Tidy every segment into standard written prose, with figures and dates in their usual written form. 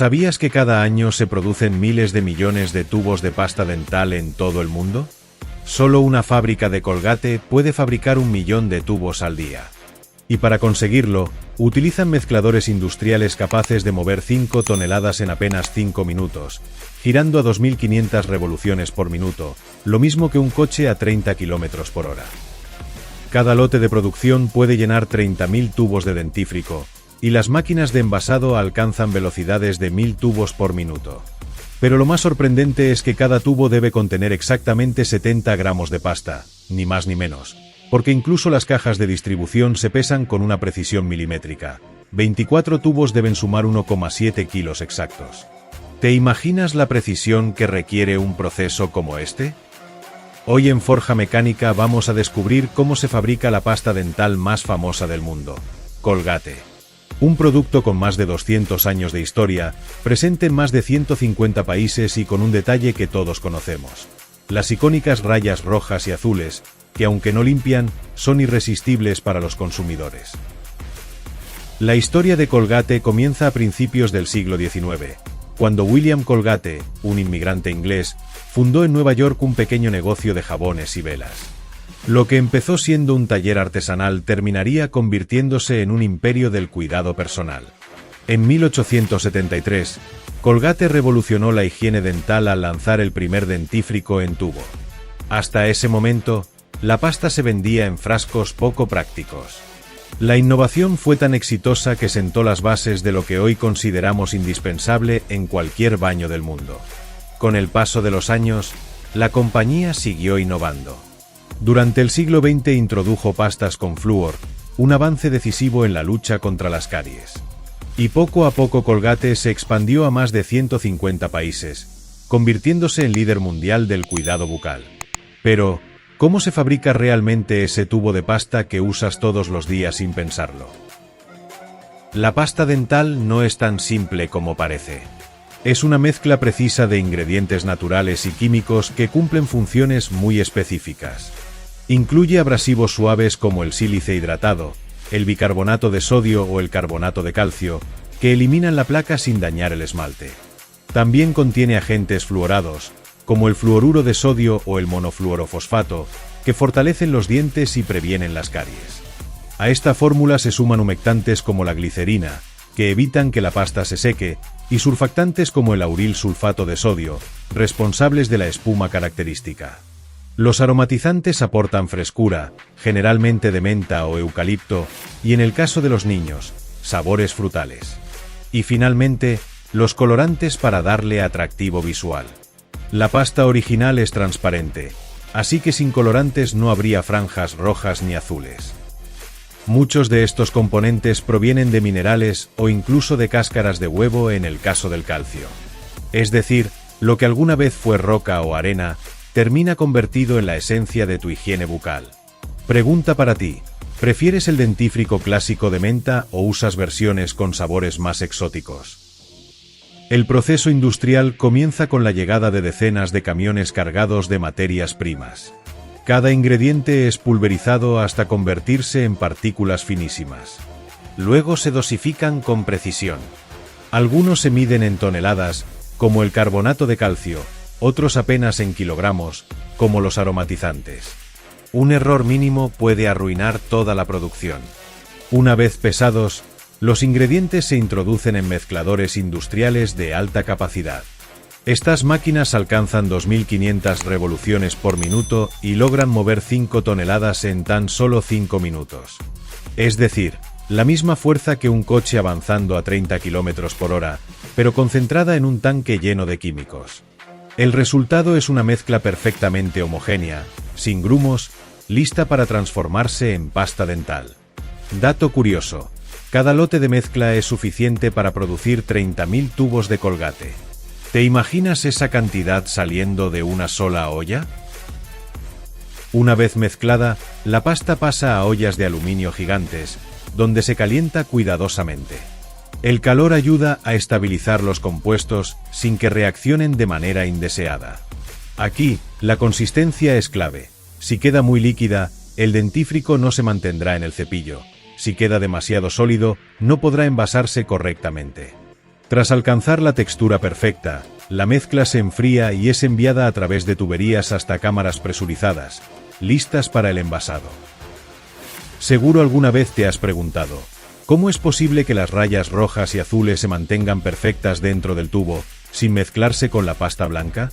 ¿Sabías que cada año se producen miles de millones de tubos de pasta dental en todo el mundo? Solo una fábrica de Colgate puede fabricar 1 millón de tubos al día. Y para conseguirlo, utilizan mezcladores industriales capaces de mover 5 toneladas en apenas 5 minutos, girando a 2500 revoluciones por minuto, lo mismo que un coche a 30 km por hora. Cada lote de producción puede llenar 30.000 tubos de dentífrico, y las máquinas de envasado alcanzan velocidades de 1000 tubos por minuto. Pero lo más sorprendente es que cada tubo debe contener exactamente 70 gramos de pasta, ni más ni menos, porque incluso las cajas de distribución se pesan con una precisión milimétrica. 24 tubos deben sumar 1,7 kilos exactos. ¿Te imaginas la precisión que requiere un proceso como este? Hoy en Forja Mecánica vamos a descubrir cómo se fabrica la pasta dental más famosa del mundo, Colgate. Un producto con más de 200 años de historia, presente en más de 150 países y con un detalle que todos conocemos: las icónicas rayas rojas y azules, que aunque no limpian, son irresistibles para los consumidores. La historia de Colgate comienza a principios del siglo XIX, cuando William Colgate, un inmigrante inglés, fundó en Nueva York un pequeño negocio de jabones y velas. Lo que empezó siendo un taller artesanal terminaría convirtiéndose en un imperio del cuidado personal. En 1873, Colgate revolucionó la higiene dental al lanzar el primer dentífrico en tubo. Hasta ese momento, la pasta se vendía en frascos poco prácticos. La innovación fue tan exitosa que sentó las bases de lo que hoy consideramos indispensable en cualquier baño del mundo. Con el paso de los años, la compañía siguió innovando. Durante el siglo XX introdujo pastas con flúor, un avance decisivo en la lucha contra las caries. Y poco a poco Colgate se expandió a más de 150 países, convirtiéndose en líder mundial del cuidado bucal. Pero, ¿cómo se fabrica realmente ese tubo de pasta que usas todos los días sin pensarlo? La pasta dental no es tan simple como parece. Es una mezcla precisa de ingredientes naturales y químicos que cumplen funciones muy específicas. Incluye abrasivos suaves como el sílice hidratado, el bicarbonato de sodio o el carbonato de calcio, que eliminan la placa sin dañar el esmalte. También contiene agentes fluorados, como el fluoruro de sodio o el monofluorofosfato, que fortalecen los dientes y previenen las caries. A esta fórmula se suman humectantes como la glicerina, que evitan que la pasta se seque, y surfactantes como el auril sulfato de sodio, responsables de la espuma característica. Los aromatizantes aportan frescura, generalmente de menta o eucalipto, y en el caso de los niños, sabores frutales. Y finalmente, los colorantes para darle atractivo visual. La pasta original es transparente, así que sin colorantes no habría franjas rojas ni azules. Muchos de estos componentes provienen de minerales o incluso de cáscaras de huevo en el caso del calcio. Es decir, lo que alguna vez fue roca o arena, termina convertido en la esencia de tu higiene bucal. Pregunta para ti: ¿prefieres el dentífrico clásico de menta o usas versiones con sabores más exóticos? El proceso industrial comienza con la llegada de decenas de camiones cargados de materias primas. Cada ingrediente es pulverizado hasta convertirse en partículas finísimas. Luego se dosifican con precisión. Algunos se miden en toneladas, como el carbonato de calcio, otros apenas en kilogramos, como los aromatizantes. Un error mínimo puede arruinar toda la producción. Una vez pesados, los ingredientes se introducen en mezcladores industriales de alta capacidad. Estas máquinas alcanzan 2500 revoluciones por minuto y logran mover 5 toneladas en tan solo 5 minutos. Es decir, la misma fuerza que un coche avanzando a 30 km por hora, pero concentrada en un tanque lleno de químicos. El resultado es una mezcla perfectamente homogénea, sin grumos, lista para transformarse en pasta dental. Dato curioso: cada lote de mezcla es suficiente para producir 30.000 tubos de Colgate. ¿Te imaginas esa cantidad saliendo de una sola olla? Una vez mezclada, la pasta pasa a ollas de aluminio gigantes, donde se calienta cuidadosamente. El calor ayuda a estabilizar los compuestos sin que reaccionen de manera indeseada. Aquí, la consistencia es clave. Si queda muy líquida, el dentífrico no se mantendrá en el cepillo. Si queda demasiado sólido, no podrá envasarse correctamente. Tras alcanzar la textura perfecta, la mezcla se enfría y es enviada a través de tuberías hasta cámaras presurizadas, listas para el envasado. Seguro alguna vez te has preguntado, ¿cómo es posible que las rayas rojas y azules se mantengan perfectas dentro del tubo, sin mezclarse con la pasta blanca?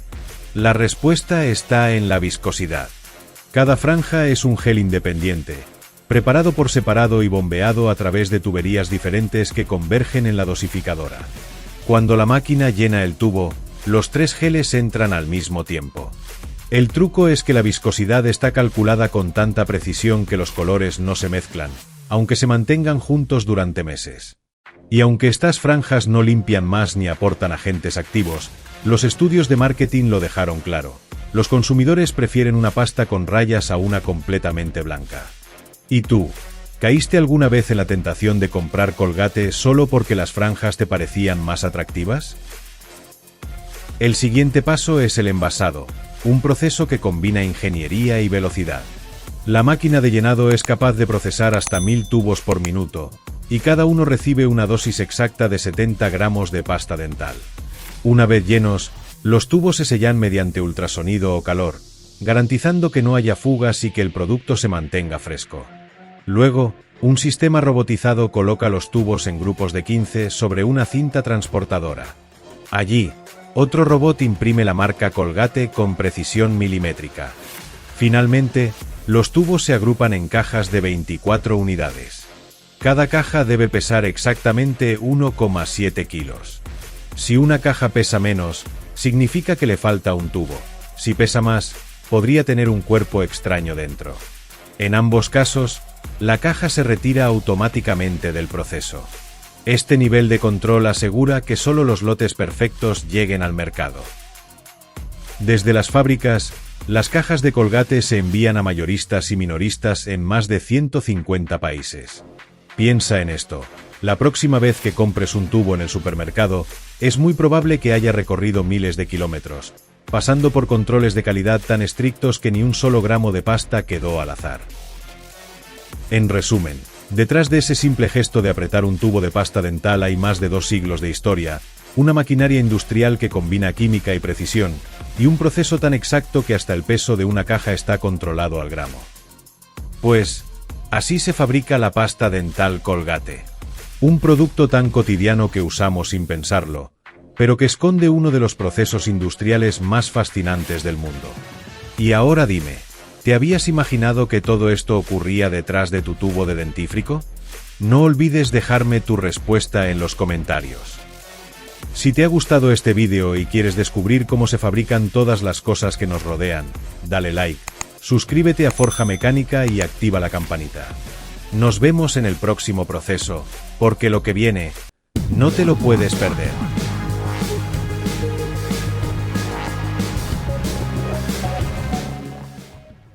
La respuesta está en la viscosidad. Cada franja es un gel independiente, preparado por separado y bombeado a través de tuberías diferentes que convergen en la dosificadora. Cuando la máquina llena el tubo, los 3 geles entran al mismo tiempo. El truco es que la viscosidad está calculada con tanta precisión que los colores no se mezclan, aunque se mantengan juntos durante meses. Y aunque estas franjas no limpian más ni aportan agentes activos, los estudios de marketing lo dejaron claro. Los consumidores prefieren una pasta con rayas a una completamente blanca. ¿Y tú? ¿Caíste alguna vez en la tentación de comprar Colgate solo porque las franjas te parecían más atractivas? El siguiente paso es el envasado, un proceso que combina ingeniería y velocidad. La máquina de llenado es capaz de procesar hasta 1000 tubos por minuto, y cada uno recibe una dosis exacta de 70 gramos de pasta dental. Una vez llenos, los tubos se sellan mediante ultrasonido o calor, garantizando que no haya fugas y que el producto se mantenga fresco. Luego, un sistema robotizado coloca los tubos en grupos de 15 sobre una cinta transportadora. Allí, otro robot imprime la marca Colgate con precisión milimétrica. Finalmente, los tubos se agrupan en cajas de 24 unidades. Cada caja debe pesar exactamente 1,7 kilos. Si una caja pesa menos, significa que le falta un tubo. Si pesa más, podría tener un cuerpo extraño dentro. En ambos casos, la caja se retira automáticamente del proceso. Este nivel de control asegura que solo los lotes perfectos lleguen al mercado. Desde las fábricas, las cajas de Colgate se envían a mayoristas y minoristas en más de 150 países. Piensa en esto. La próxima vez que compres un tubo en el supermercado, es muy probable que haya recorrido miles de kilómetros, pasando por controles de calidad tan estrictos que ni un solo gramo de pasta quedó al azar. En resumen, detrás de ese simple gesto de apretar un tubo de pasta dental hay más de 2 siglos de historia, una maquinaria industrial que combina química y precisión, y un proceso tan exacto que hasta el peso de una caja está controlado al gramo. Pues, así se fabrica la pasta dental Colgate. Un producto tan cotidiano que usamos sin pensarlo, pero que esconde uno de los procesos industriales más fascinantes del mundo. Y ahora dime, ¿te habías imaginado que todo esto ocurría detrás de tu tubo de dentífrico? No olvides dejarme tu respuesta en los comentarios. Si te ha gustado este vídeo y quieres descubrir cómo se fabrican todas las cosas que nos rodean, dale like, suscríbete a Forja Mecánica y activa la campanita. Nos vemos en el próximo proceso, porque lo que viene, no te lo puedes perder.